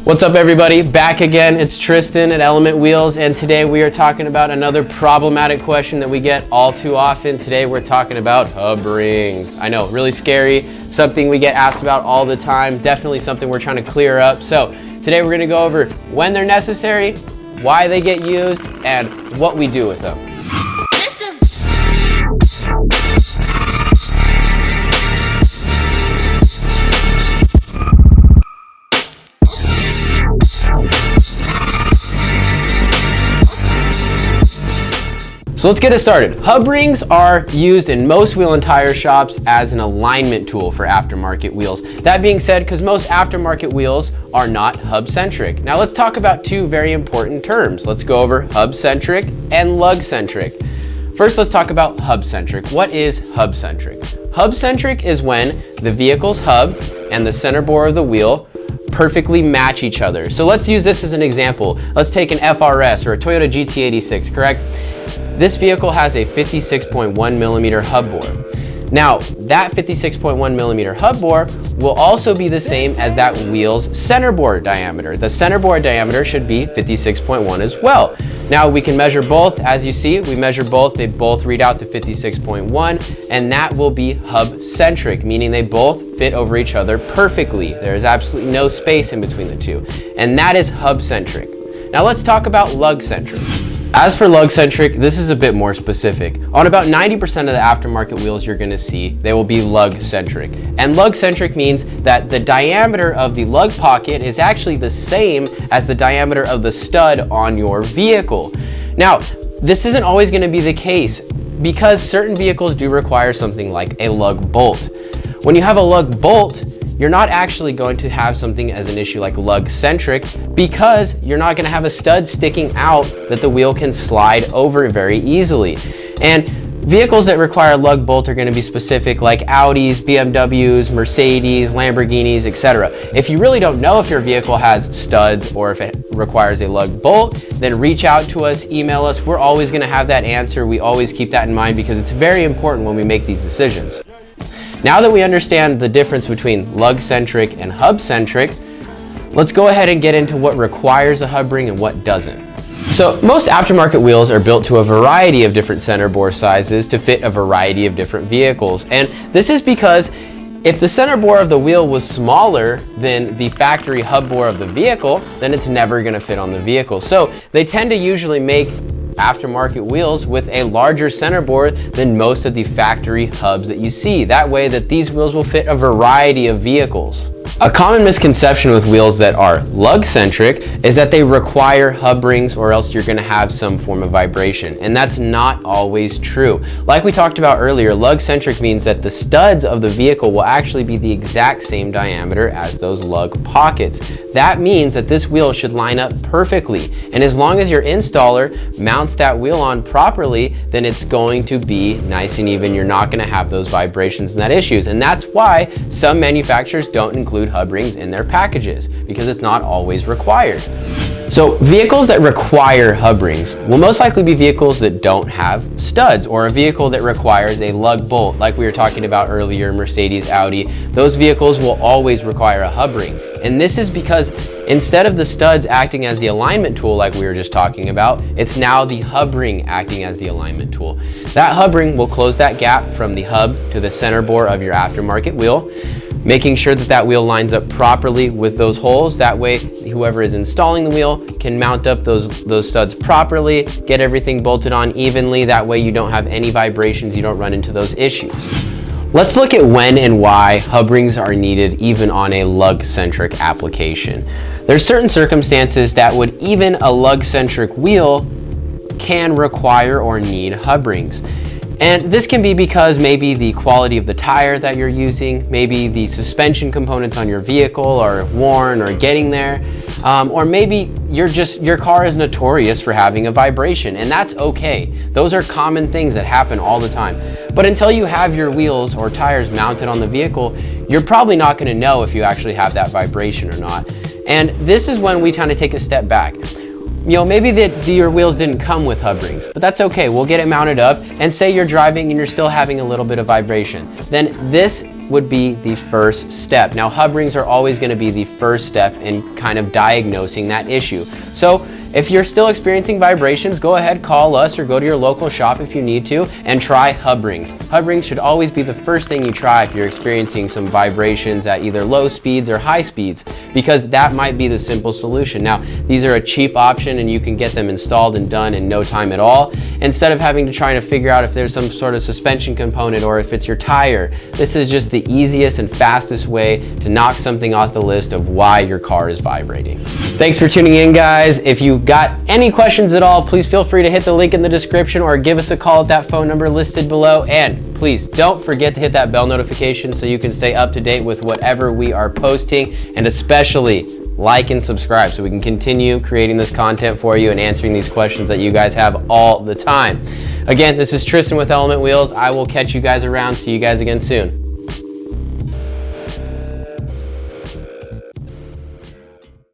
What's up everybody? Back again, it's Tristan at Element Wheels, and today we are talking about another problematic question that we get all too often. Today we're talking about hub rings. I know, really scary, something we get asked about all the time, definitely something we're trying to clear up. So today we're gonna go over when they're necessary, why they get used, and what we do with them. So let's get it started. Hub rings are used in most wheel and tire shops as an alignment tool for aftermarket wheels. That being said, because most aftermarket wheels are not hub-centric. Now let's talk about two very important terms. Let's go over hub-centric and lug-centric. First, let's talk about hub-centric. What is hub-centric? Hub-centric is when the vehicle's hub and the center bore of the wheel perfectly match each other. So let's use this as an example. Let's take an FRS or a Toyota GT86, correct? This vehicle has a 56.1 millimeter hub bore. Now, that 56.1 millimeter hub bore will also be the same as that wheel's center bore diameter. The center bore diameter should be 56.1 as well. Now, we can measure both. As you see, we measure both. They both read out to 56.1, and that will be hub-centric, meaning they both fit over each other perfectly. There's absolutely no space in between the two, and that is hub-centric. Now, let's talk about lug-centric. As for lug-centric, this is a bit more specific. On about 90% of the aftermarket wheels you're gonna see, they will be lug-centric. And lug-centric means that the diameter of the lug pocket is actually the same as the diameter of the stud on your vehicle. Now, this isn't always gonna be the case because certain vehicles do require something like a lug bolt. When you have a lug bolt, you're not actually going to have something as an issue like lug-centric because you're not going to have a stud sticking out that the wheel can slide over very easily. And vehicles that require a lug bolt are going to be specific like Audis, BMWs, Mercedes, Lamborghinis, etc. If you really don't know if your vehicle has studs or if it requires a lug bolt, then reach out to us, email us. We're always going to have that answer. We always keep that in mind because it's very important when we make these decisions. Now that we understand the difference between lug-centric and hub-centric, let's go ahead and get into what requires a hub ring and what doesn't. So most aftermarket wheels are built to a variety of different center bore sizes to fit a variety of different vehicles. And this is because if the center bore of the wheel was smaller than the factory hub bore of the vehicle, then it's never going to fit on the vehicle. So they tend to usually make aftermarket wheels with a larger center bore than most of the factory hubs that you see. That way that these wheels will fit a variety of vehicles. A common misconception with wheels that are lug-centric is that they require hub rings or else you're going to have some form of vibration, and that's not always true. Like we talked about earlier, lug-centric means that the studs of the vehicle will actually be the exact same diameter as those lug pockets. That means that this wheel should line up perfectly, and as long as your installer mounts that wheel on properly, then it's going to be nice and even. You're not going to have those vibrations and that issues, and that's why some manufacturers don't include hub rings in their packages because it's not always required. So vehicles that require hub rings will most likely be vehicles that don't have studs, or a vehicle that requires a lug bolt like we were talking about earlier, Mercedes, Audi. Those vehicles will always require a hub ring. And this is because instead of the studs acting as the alignment tool like we were just talking about, it's now the hub ring acting as the alignment tool. That hub ring will close that gap from the hub to the center bore of your aftermarket wheel, making sure that that wheel lines up properly with those holes. That way, whoever is installing the wheel can mount up those studs properly, get everything bolted on evenly. That way you don't have any vibrations, you don't run into those issues. Let's look at when and why hub rings are needed even on a lug-centric application. There's certain circumstances that would even a lug-centric wheel can require or need hub rings. And this can be because maybe the quality of the tire that you're using, maybe the suspension components on your vehicle are worn or getting there, or maybe your car is notorious for having a vibration, and that's okay. Those are common things that happen all the time. But until you have your wheels or tires mounted on the vehicle, you're probably not going to know if you actually have that vibration or not. And this is when we kind of take a step back. You know, maybe your wheels didn't come with hub rings, but that's okay. We'll get it mounted up, and say you're driving and you're still having a little bit of vibration. Then this would be the first step. Now, hub rings are always going to be the first step in kind of diagnosing that issue. So if you're still experiencing vibrations, go ahead, call us or go to your local shop if you need to and try hub rings. Hub rings should always be the first thing you try if you're experiencing some vibrations at either low speeds or high speeds, because that might be the simple solution. Now, these are a cheap option and you can get them installed and done in no time at all. Instead of having to try to figure out if there's some sort of suspension component or if it's your tire, this is just the easiest and fastest way to knock something off the list of why your car is vibrating. Thanks for tuning in, guys. If you got any questions at all, please feel free to hit the link in the description or give us a call at that phone number listed below. And please don't forget to hit that bell notification so you can stay up to date with whatever we are posting, and especially like and subscribe so we can continue creating this content for you and answering these questions that you guys have all the time. Again, this is Tristan with Element Wheels. I will catch you guys around. See you guys again soon.